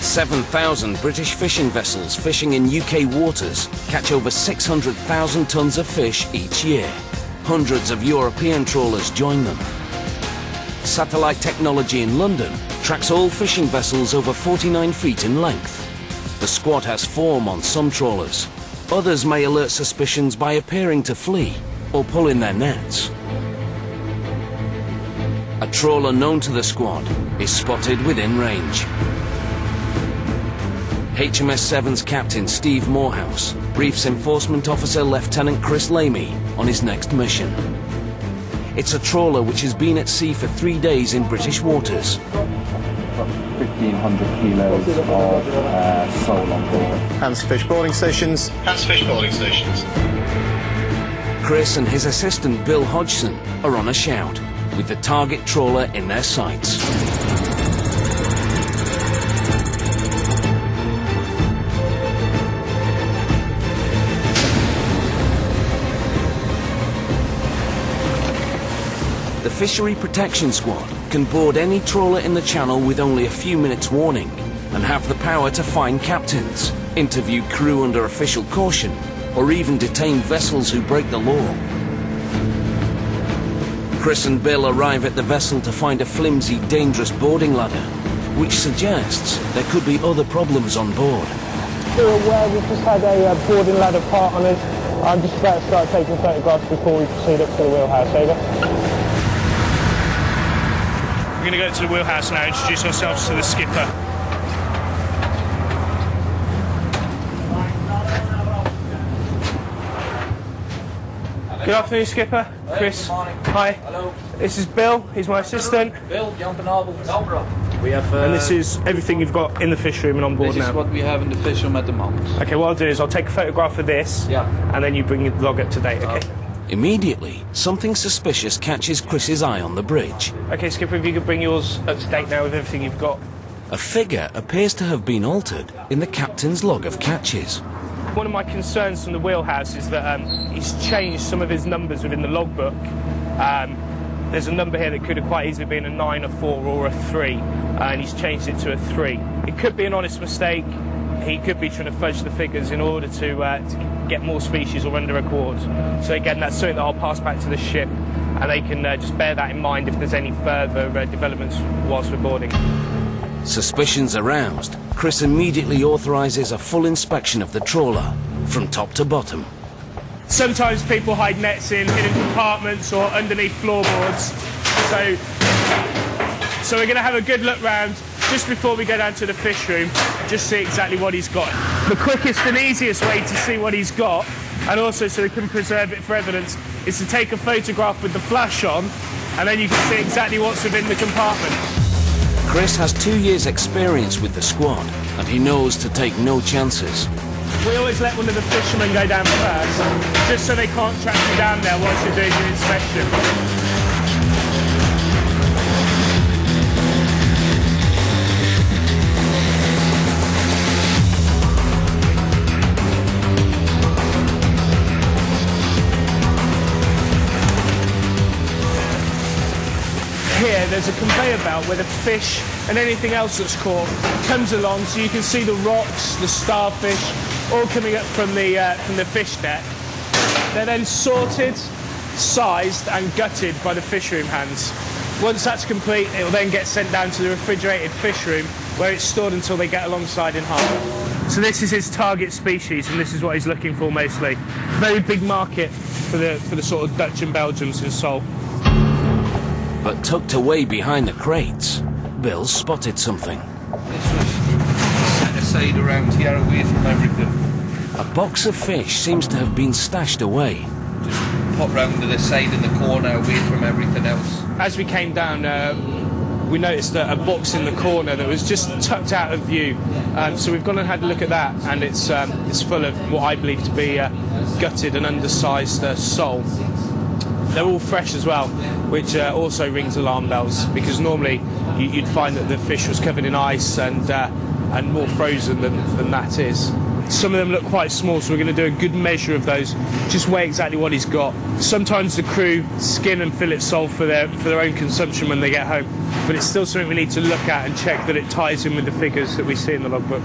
7,000 British fishing vessels fishing in UK waters catch over 600,000 tonnes of fish each year. Hundreds of European trawlers join them. Satellite technology in London tracks all fishing vessels over 49 feet in length. The squad has form on some trawlers. Others may alert suspicions by appearing to flee or pull in their nets. A trawler known to the squad is spotted within range. HMS Severn's captain Steve Morehouse briefs Enforcement Officer Lieutenant Chris Lamy on his next mission. It's a trawler which has been at sea for 3 days in British waters. 1,500 kilos of sole on board. Hands fish boarding stations. Hands fish boarding stations. Chris and his assistant Bill Hodgson are on a shout, with the target trawler in their sights. The Fishery Protection Squad can board any trawler in the channel with only a few minutes warning and have the power to fine captains, interview crew under official caution, or even detain vessels who break the law. Chris and Bill arrive at the vessel to find a flimsy, dangerous boarding ladder, which suggests there could be other problems on board. We're aware we've just had a boarding ladder part on us. I'm just about to start taking photographs before we proceed up to the wheelhouse. Over. We're going to go to the wheelhouse now and introduce ourselves to the skipper. Good afternoon, skipper. Chris. Good morning. Hi. Hello. This is Bill. He's my assistant. Bill, Jan We have. And this is everything you've got in the fish room and on board now. This is what we have in the fish room at the moment. Okay, what I'll do is I'll take a photograph of this. Yeah. And then you bring the log up to date. Okay. Immediately, something suspicious catches Chris's eye on the bridge. Okay, skipper, if you could bring yours up to date now with everything you've got. A figure appears to have been altered in the captain's log of catches. One of my concerns from the wheelhouse is that he's changed some of his numbers within the logbook. There's a number here that could have quite easily been a 9, a 4 or a 3, and he's changed it to a 3. It could be an honest mistake. He could be trying to fudge the figures in order to get more species or under record. So again, that's something that I'll pass back to the ship, and they can just bear that in mind if there's any further developments whilst we're boarding. Suspicions aroused, Chris immediately authorises a full inspection of the trawler, from top to bottom. Sometimes people hide nets in hidden compartments or underneath floorboards. So we're going to have a good look round just before we go down to the fish room, just see exactly what he's got. The quickest and easiest way to see what he's got, and also so we can preserve it for evidence, is to take a photograph with the flash on, and then you can see exactly what's within the compartment. Chris has 2 years' experience with the squad, and he knows to take no chances. We always let one of the fishermen go down first, just so they can't track you down there whilst you're doing your inspection. Here, there's a conveyor belt where the fish and anything else that's caught comes along, so you can see the rocks, the starfish, all coming up from the fish net. They're then sorted, sized and gutted by the fish room hands. Once that's complete, it will then get sent down to the refrigerated fish room, where it's stored until they get alongside in harbour. So this is his target species, and this is what he's looking for mostly. Very big market for the sort of Dutch and Belgians in sole. But tucked away behind the crates, Bill spotted something. This was set aside around here away from everything. A box of fish seems to have been stashed away. Just pop round to the side in the corner away from everything else. As we came down, we noticed a box in the corner that was just tucked out of view. So we've gone and had a look at that, and it's full of what I believe to be gutted and undersized sole. They're all fresh as well, which also rings alarm bells, because normally you'd find that the fish was covered in ice and more frozen than that is. Some of them look quite small, so we're going to do a good measure of those, just weigh exactly what he's got. Sometimes the crew skin and fillet sole for their own consumption when they get home, but it's still something we need to look at and check that it ties in with the figures that we see in the logbook.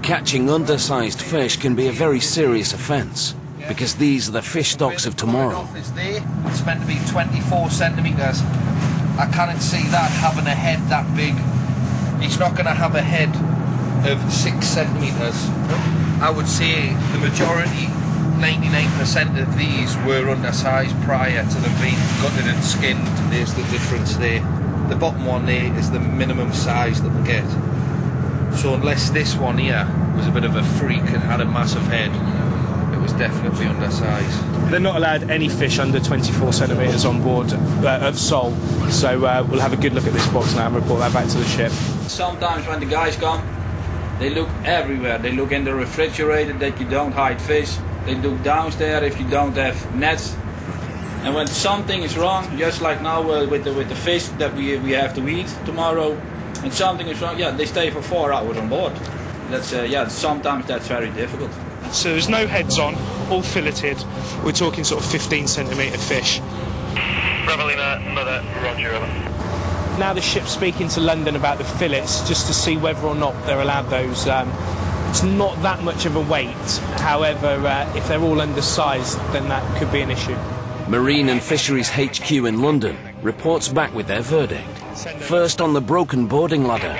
Catching undersized fish can be a very serious offence, because these are the fish stocks of tomorrow. It's there. It's meant to be 24 centimetres. I can't see that having a head that big. He's not going to have a head of 6 centimetres. I would say the majority, 99% of these were undersized prior to them being gutted and skinned. There's the difference there. The bottom one there is the minimum size that we get. So unless this one here was a bit of a freak and had a massive head, it was definitely undersized. They're not allowed any fish under 24 centimetres on board of sole, so we'll have a good look at this box now and report that back to the ship. Sometimes when the guys come, they look everywhere. They look in the refrigerator that you don't hide fish. They look downstairs if you don't have nets. And when something is wrong, just like now with the fish that we have to eat tomorrow, and something is wrong, yeah, they stay for 4 hours on board. That's yeah, sometimes that's very difficult. So there's no heads on, all filleted. We're talking sort of 15 centimetre fish. Bravo Lima, Mother, Roger. Now the ship's speaking to London about the fillets, just to see whether or not they're allowed those. It's not that much of a weight. However, if they're all undersized, then that could be an issue. Marine and Fisheries HQ in London reports back with their verdict. First on the broken boarding ladder.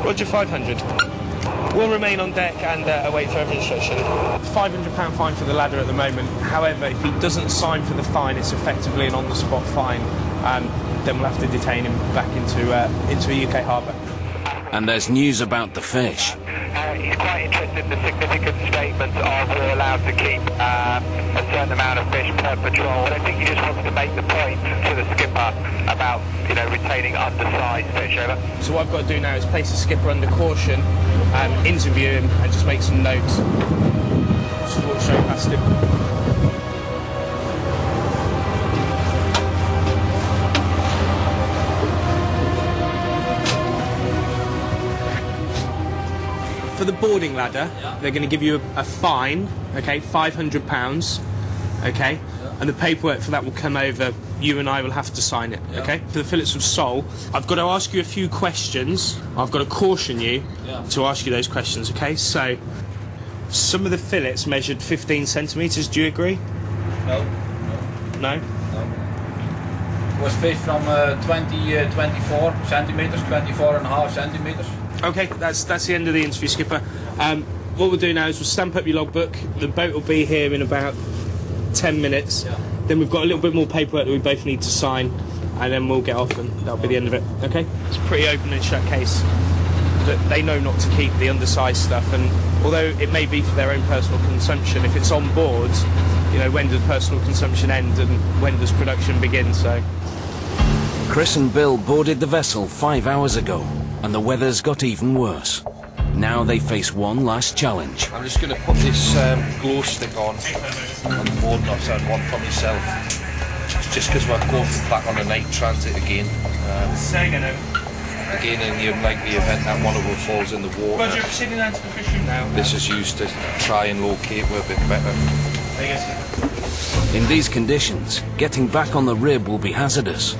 Roger, 500. We'll remain on deck and await further instruction. £500 fine for the ladder at the moment. However, if he doesn't sign for the fine, it's effectively an on-the-spot fine. Then we'll have to detain him back into a UK harbour. And there's news about the fish. He's quite interested in the significant statement of we're allowed to keep a certain amount of fish per patrol. And I think he just wants to make the point to the skipper about, you know, retaining undersized fish. Over. So what I've got to do now is place the skipper under caution, interview him, and just make some notes. Just walk straight past him. For the boarding ladder, they're going to give you a fine, okay, £500, okay, and the paperwork for that will come over. You and I will have to sign it, okay? For the fillets of sole, I've got to ask you a few questions. I've got to caution you to ask you those questions, okay? So, some of the fillets measured 15 centimetres. Do you agree? No. No? It was fish from 24 centimetres, 24 and a half centimetres. Okay, that's the end of the interview, skipper. What we'll do now is we'll stamp up your logbook. The boat will be here in about 10 minutes. Yeah. Then we've got a little bit more paperwork that we both need to sign, and then we'll get off, and that'll be the end of it. Okay? It's a pretty open and shut case. That they know not to keep the undersized stuff, and although it may be for their own personal consumption, if it's on board, you know, when does personal consumption end and when does production begin? So. Chris and Bill boarded the vessel 5 hours ago, and the weather's got even worse. Now they face one last challenge. I'm just going to put this glow stick on the board, and I've had one for myself. Just because we're going back on a night transit again. Again, in the unlikely event that one of them falls in the water. This is used to try and locate her a bit better. In these conditions, getting back on the rib will be hazardous.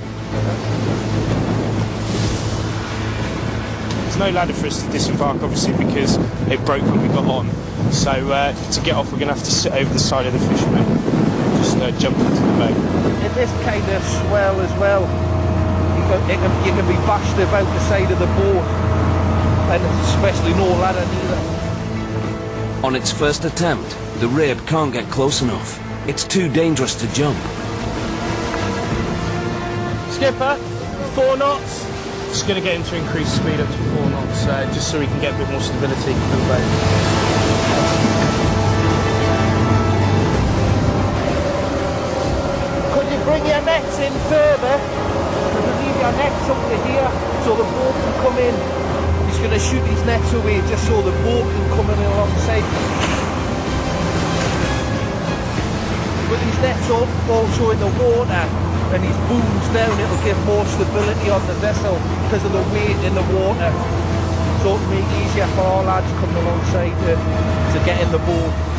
There's no ladder for us to disembark, obviously, because it broke when we got on. So to get off, we're going to have to sit over the side of the fisherman and just jump into the boat. In this kind of swell as well, you can be bashed about the side of the boat, and especially no ladder neither. On its first attempt, the rib can't get close enough. It's too dangerous to jump. Skipper, 4 knots. Just going to get him to increase speed up to 4 knots, just so we can get a bit more stability for the boat. Could you bring your nets in further? Could you leave your nets up to here so the boat can come in? He's going to shoot his nets away just so the boat can come in alongside. Put these nets up also in the water, and his booms down, it'll give more stability on the vessel because of the weight in the water. sort of make it easier for our lads coming alongside to get in the board.